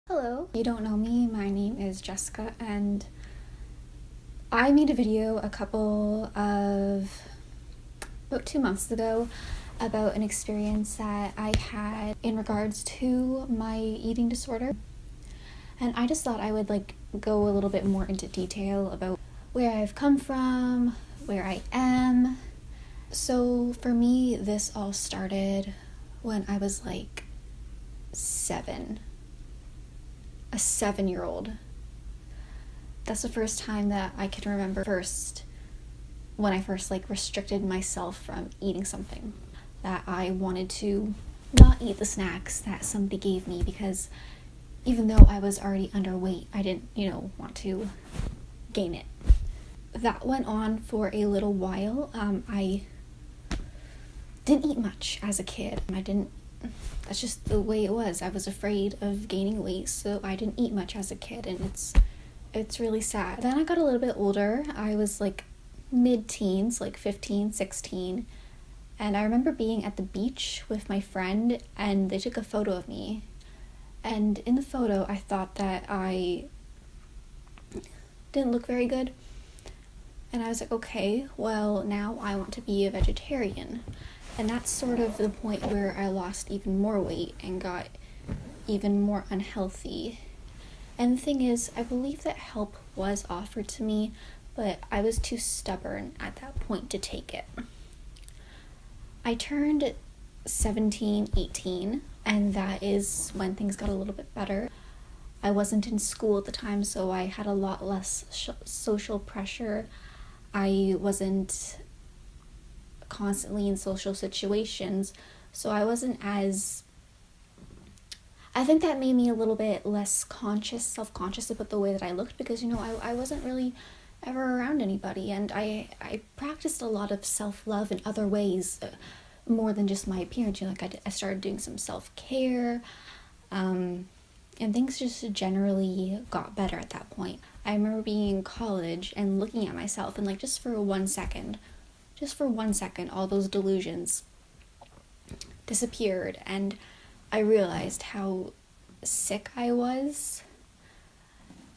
Hello, if you don't know me, my name is Jessica, and I made a video about 2 months ago about an experience that I had in regards to my eating disorder. And I just thought I would go a little bit more into detail about where I've come from, where I am. So for me, this all started when I was like 7. A 7-year-old. That's the first time that I can remember when I first restricted myself from eating something. That I wanted to not eat the snacks that somebody gave me because even though I was already underweight, I didn't, want to gain it. That went on for a little while. I didn't eat much as a kid. That's just the way it was. I was afraid of gaining weight, so I didn't eat much as a kid, and it's really sad. Then I got a little bit older. I was mid-teens, 15, 16, and I remember being at the beach with my friend, and they took a photo of me. And in the photo, I thought that I didn't look very good. And I was like, okay, well, now I want to be a vegetarian. And that's sort of the point where I lost even more weight and got even more unhealthy. And the thing is, I believe that help was offered to me, but I was too stubborn at that point to take it. I turned 17, 18, and that is when things got a little bit better. I wasn't in school at the time, so I had a lot less social pressure. I wasn't constantly in social situations, so I think that made me a little bit less self-conscious about the way that I looked because, I wasn't really ever around anybody, and I practiced a lot of self-love in other ways, more than just my appearance. I started doing some self-care, and things just generally got better at that point. I remember being in college and looking at myself and just for 1 second, all those delusions disappeared, and I realized how sick I was.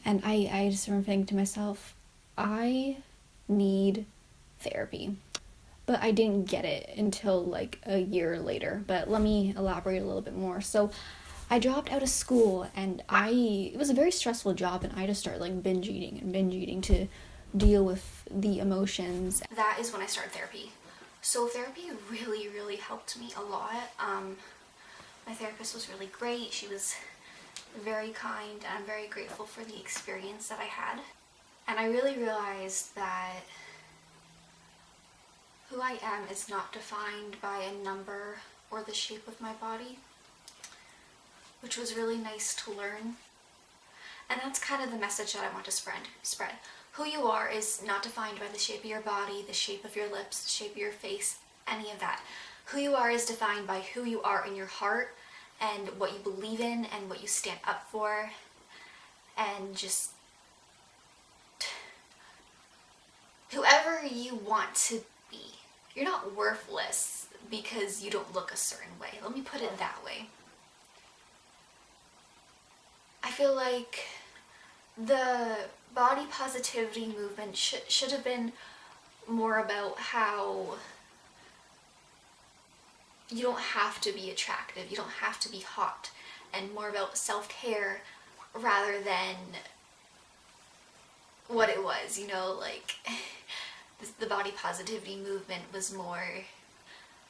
And I just remember thinking to myself, I need therapy. But I didn't get it until a year later. But let me elaborate a little bit more. So I dropped out of school, and it was a very stressful job, and I just started binge eating to deal with the emotions. That is when I started therapy. So therapy really, really helped me a lot. My therapist was really great. She was very kind, and I'm very grateful for the experience that I had. And I really realized that who I am is not defined by a number or the shape of my body, which was really nice to learn. And that's kind of the message that I want to spread. Who you are is not defined by the shape of your body, the shape of your lips, the shape of your face, any of that. Who you are is defined by who you are in your heart and what you believe in and what you stand up for, and just whoever you want to be. You're not worthless because you don't look a certain way. Let me put it that way. I feel like the body positivity movement should have been more about how you don't have to be attractive, you don't have to be hot, and more about self-care rather than what it was, the body positivity movement was more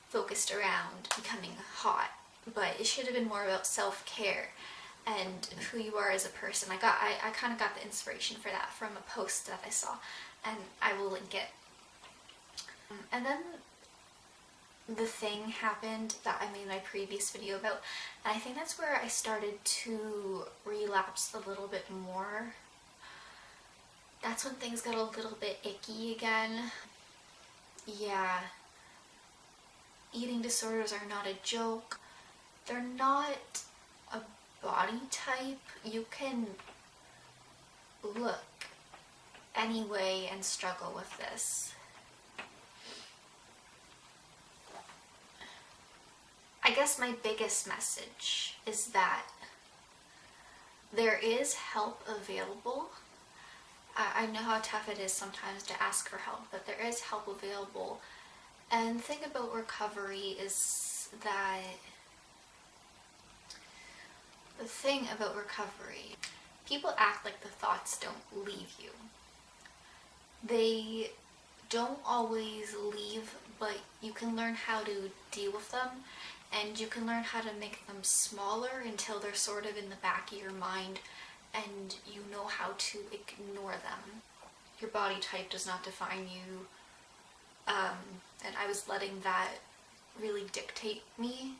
focused around becoming hot, but it should have been more about self-care and who you are as a person. I kind of got the inspiration for that from a post that I saw, and I will link it. And then the thing happened that I made my previous video about, and I think that's where I started to relapse a little bit more. That's when things got a little bit icky again. Yeah, eating disorders are not a joke. They're not a body type. You can look anyway and struggle with this. I guess my biggest message is that There is help available. I know how tough it is sometimes to ask for help, but there is help available. And the thing about recovery is that people act like the thoughts don't leave you. They don't always leave, but you can learn how to deal with them, and you can learn how to make them smaller until they're sort of in the back of your mind and you know how to ignore them. Your body type does not define you, and I was letting that really dictate me.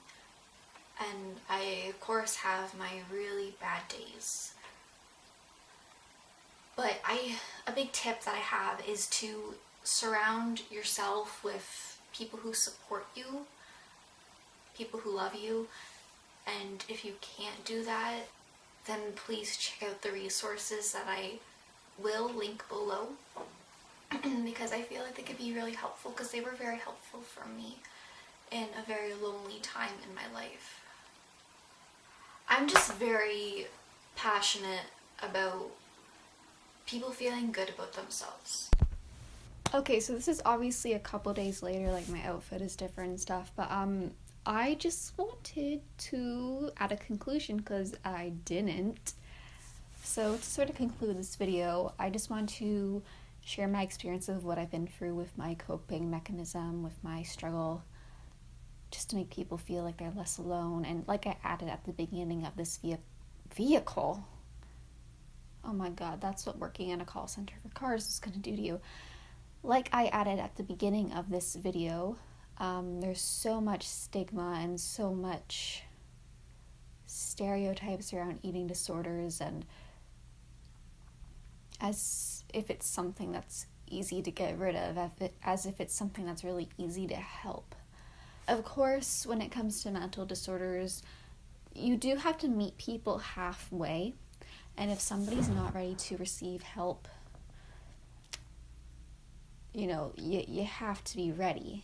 And I, of course, have my really bad days. But a big tip that I have is to surround yourself with people who support you, people who love you. And if you can't do that, then please check out the resources that I will link below because I feel like they could be really helpful, because they were very helpful for me in a very lonely time in my life. I'm just very passionate about people feeling good about themselves. Okay, so this is obviously a couple days later, like my outfit is different and stuff, but I just wanted to add a conclusion because I didn't. So to sort of conclude this video, I just want to share my experience of what I've been through with my coping mechanism, with my struggle, just to make people feel like they're less alone. And like I added at the beginning of this vehicle, oh my god, that's what working in a call center for cars is going to do to you. Like I added at the beginning of this video, there's so much stigma and so much stereotypes around eating disorders, and as if it's something that's easy to get rid of, as if it's something that's really easy to help. Of course, when it comes to mental disorders, you do have to meet people halfway, and if somebody's not ready to receive help, you know, you have to be ready.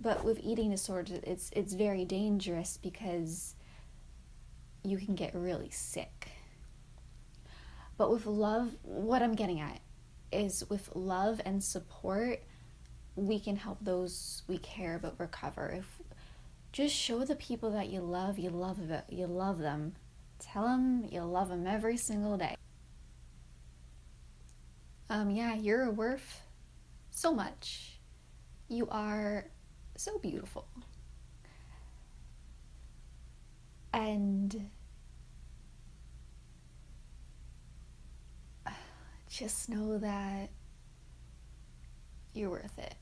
But with eating disorders, it's very dangerous because you can get really sick. But with love, what I'm getting at is with love and support, we can help those we care about recover. If just show the people that you love them. Tell them you love them every single day. Yeah, you're worth so much. You are so beautiful. And just know that you're worth it.